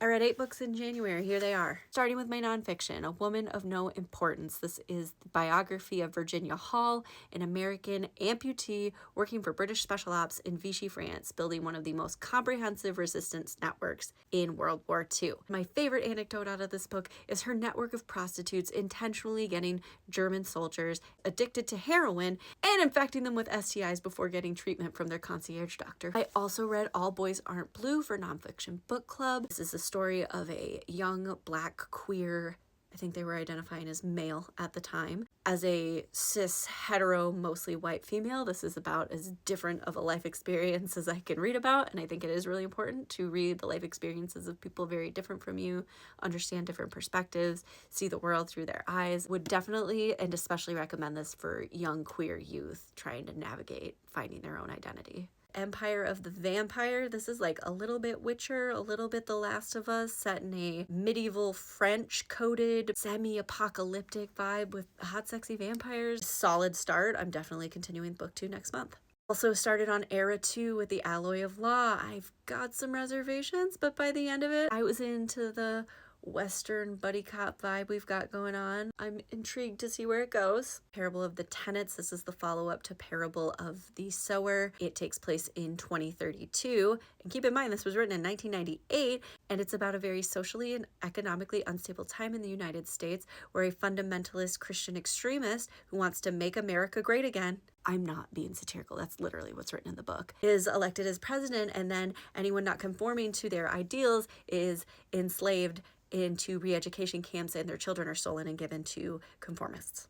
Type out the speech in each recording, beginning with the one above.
I read 8 books in January. Here they are. Starting with my nonfiction, A Woman of No Importance. This is the biography of Virginia Hall, an American amputee working for British Special Ops in Vichy, France, building one of the most comprehensive resistance networks in World War II. My favorite anecdote out of this book is her network of prostitutes intentionally getting German soldiers addicted to heroin and infecting them with STIs before getting treatment from their concierge doctor. I also read All Boys Aren't Blue for Nonfiction Book Club. This is a story of a young black queer, I think they were identifying as male at the time. As a cis, hetero, mostly white female, this is about as different of a life experience as I can read about, and I think it is really important to read the life experiences of people very different from you, understand different perspectives, see the world through their eyes. Would definitely and especially recommend this for young queer youth trying to navigate finding their own identity. Empire of the Vampire. This is like a little bit Witcher, a little bit The Last of Us, set in a medieval French-coded, semi-apocalyptic vibe with hot, sexy vampires. Solid start. I'm definitely continuing book 2 next month. Also started on Era 2 with The Alloy of Law. I've got some reservations, but by the end of it, I was into the Western buddy cop vibe we've got going on. I'm intrigued to see where it goes. Parable of the Tenets. This is the follow-up to Parable of the Sower. It takes place in 2032. And keep in mind, this was written in 1998, and it's about a very socially and economically unstable time in the United States where a fundamentalist Christian extremist who wants to make America great again, I'm not being satirical, that's literally what's written in the book, is elected as president, and then anyone not conforming to their ideals is enslaved into re-education camps and their children are stolen and given to conformists.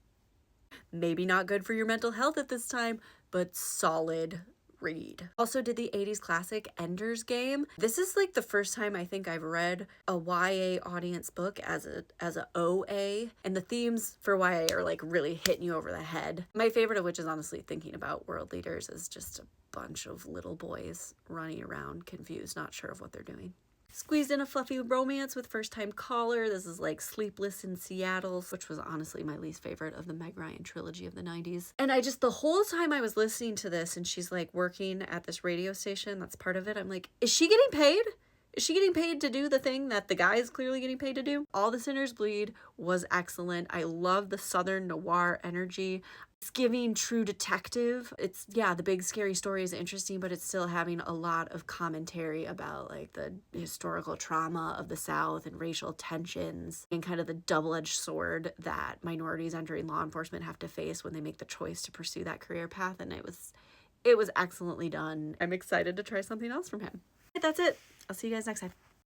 Maybe not good for your mental health at this time, but solid read. Also did the 80s classic Ender's Game. This is like the first time I think I've read a YA audience book as a OA, and the themes for YA are like really hitting you over the head. My favorite of which is honestly Thinking About World Leaders is just a bunch of little boys running around confused, not sure of what they're doing. Squeezed in a fluffy romance with First Time Caller. This is like Sleepless in Seattle, which was honestly my least favorite of the Meg Ryan trilogy of the 90s. And I just, the whole time I was listening to this and she's like working at this radio station, that's part of it, I'm like, is she getting paid? Is she getting paid to do the thing that the guy is clearly getting paid to do? All the Sinners Bleed was excellent. I love the Southern noir energy. It's giving True Detective. It's, yeah, the big scary story is interesting, but it's still having a lot of commentary about like the historical trauma of the South and racial tensions and kind of the double-edged sword that minorities entering law enforcement have to face when they make the choice to pursue that career path. And it was excellently done. I'm excited to try something else from him. That's it. I'll see you guys next time.